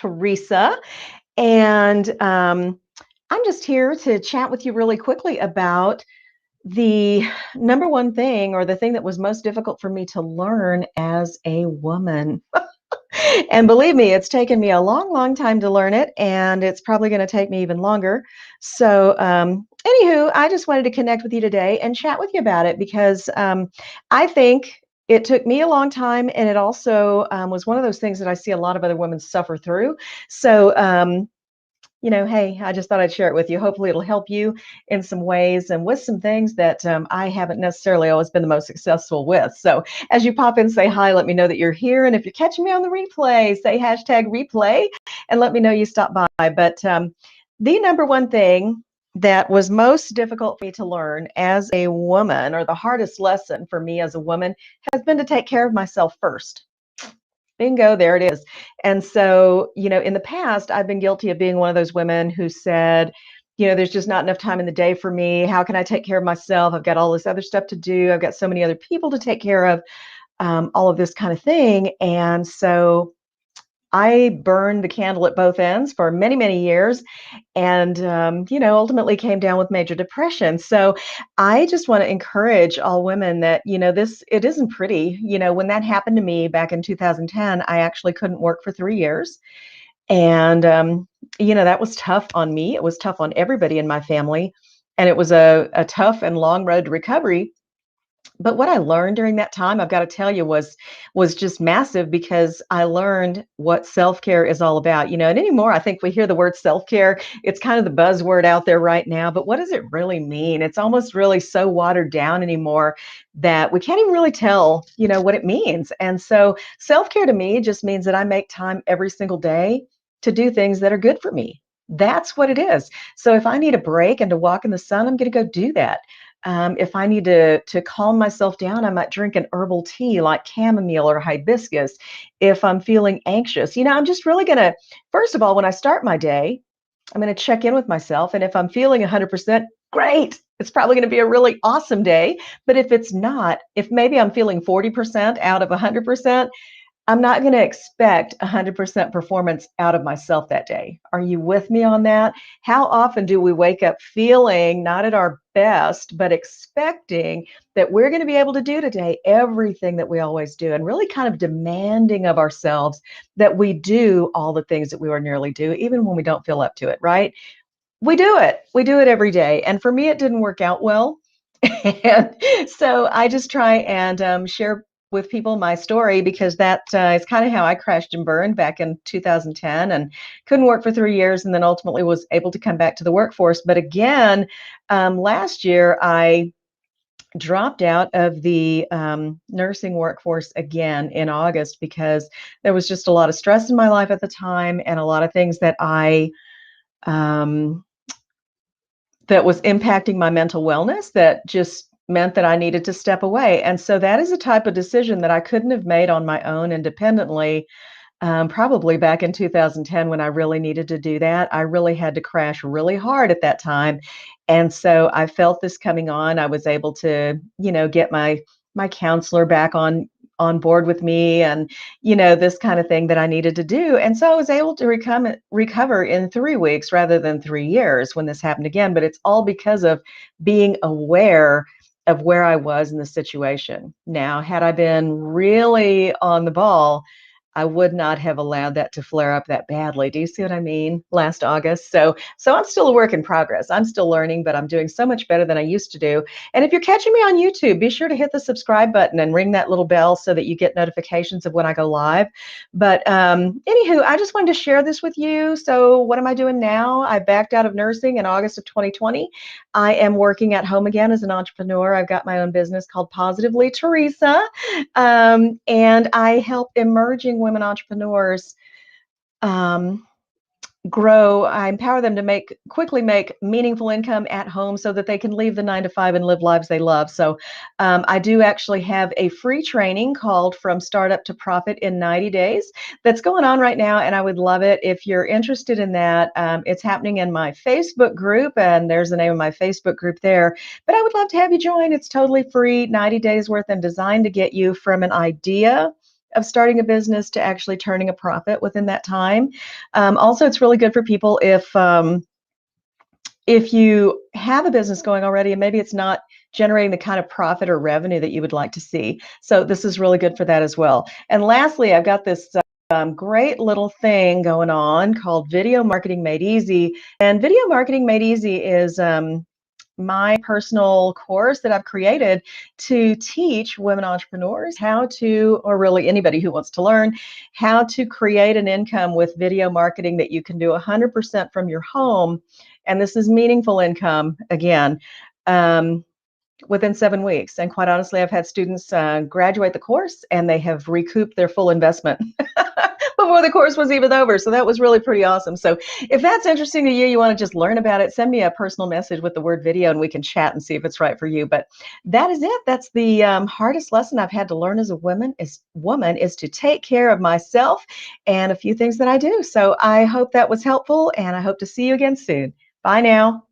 Teresa, and I'm just here to chat with you really quickly about the number one thing, or the thing that was most difficult for me to learn as a woman. And believe me, it's taken me a long, long time to learn it, and it's probably going to take me even longer. So, anywho, I just wanted to connect with you today and chat with you about it because I think it took me a long time, and it also was one of those things that I see a lot of other women suffer through. So, hey, I just thought I'd share it with you. Hopefully, it'll help you in some ways and with some things that I haven't necessarily always been the most successful with. So, as you pop in, say hi, let me know that you're here. And if you're catching me on the replay, say hashtag replay and let me know you stopped by. But the number one thing that was most difficult for me to learn as a woman, or the hardest lesson for me as a woman, has been to take care of myself first. Bingo, there it is. And so, in the past, I've been guilty of being one of those women who said, there's just not enough time in the day for me. How can I take care of myself? I've got all this other stuff to do. I've got so many other people to take care of, all of this kind of thing. And so I burned the candle at both ends for many, many years, and ultimately came down with major depression. So I just want to encourage all women that this, it isn't pretty. When that happened to me back in 2010, I actually couldn't work for 3 years, and that was tough on me. It was tough on everybody in my family, and it was a tough and long road to recovery. But what I learned during that time, I've got to tell you, was just massive, because I learned what self-care is all about. And anymore, I think we hear the word self-care, it's kind of the buzzword out there right now, but what does it really mean? It's almost really so watered down anymore that we can't even really tell, what it means. And so self-care to me just means that I make time every single day to do things that are good for me. That's what it is. So if I need a break and to walk in the sun, I'm going to go do that. If I need to calm myself down, I might drink an herbal tea like chamomile or hibiscus. If I'm feeling anxious, I'm just really going to, first of all, when I start my day, I'm going to check in with myself. And if I'm feeling 100%, great. It's probably going to be a really awesome day. But if it's not, if maybe I'm feeling 40% out of 100%, I'm not going to expect 100% performance out of myself that day. Are you with me on that? How often do we wake up feeling not at our best, but expecting that we're going to be able to do today everything that we always do, and really kind of demanding of ourselves that we do all the things that we ordinarily do, even when we don't feel up to it, right? We do it. We do it every day. And for me, it didn't work out well. And so I just try and share with people my story, because that is kind of how I crashed and burned back in 2010, and couldn't work for 3 years, and then ultimately was able to come back to the workforce. But again, last year I dropped out of the nursing workforce again in August, because there was just a lot of stress in my life at the time, and a lot of things that um, that was impacting my mental wellness, that just meant that I needed to step away. And so that is a type of decision that I couldn't have made on my own independently, probably back in 2010, when I really needed to do that. I really had to crash really hard at that time. And so I felt this coming on. I was able to, get my counselor back on board with me, and this kind of thing that I needed to do. And so I was able to recover in 3 weeks rather than 3 years when this happened again. But it's all because of being aware of where I was in the situation. Now, had I been really on the ball, I would not have allowed that to flare up that badly. Do you see what I mean? Last August. So I'm still a work in progress. I'm still learning, but I'm doing so much better than I used to do. And if you're catching me on YouTube, be sure to hit the subscribe button and ring that little bell so that you get notifications of when I go live. But anywho, I just wanted to share this with you. So what am I doing now? I backed out of nursing in August of 2020. I am working at home again as an entrepreneur. I've got my own business called Positively Teresa, and I help emerging women entrepreneurs um, grow. I empower them to quickly make meaningful income at home so that they can leave the 9 to 5 and live lives they love. So I do actually have a free training called From Startup to Profit in 90 Days that's going on right now, and I would love it if you're interested in that. It's happening in my Facebook group, and there's the name of my Facebook group there. But I would love to have you join. It's totally free, 90 days worth, and designed to get you from an idea of starting a business to actually turning a profit within that time. Also, it's really good for people if you have a business going already and maybe it's not generating the kind of profit or revenue that you would like to see. So this is really good for that as well. And lastly, I've got this great little thing going on called Video Marketing Made Easy. And Video Marketing Made Easy is my personal course that I've created to teach women entrepreneurs how to, or really anybody who wants to learn, how to create an income with video marketing that you can do 100% from your home. And this is meaningful income again. Within 7 weeks. And quite honestly, I've had students graduate the course and they have recouped their full investment before the course was even over. So that was really pretty awesome. So if that's interesting to you, you want to just learn about it, send me a personal message with the word video and we can chat and see if it's right for you. But that is it. That's the hardest lesson I've had to learn as a woman is to take care of myself and a few things that I do. So I hope that was helpful and I hope to see you again soon. Bye now.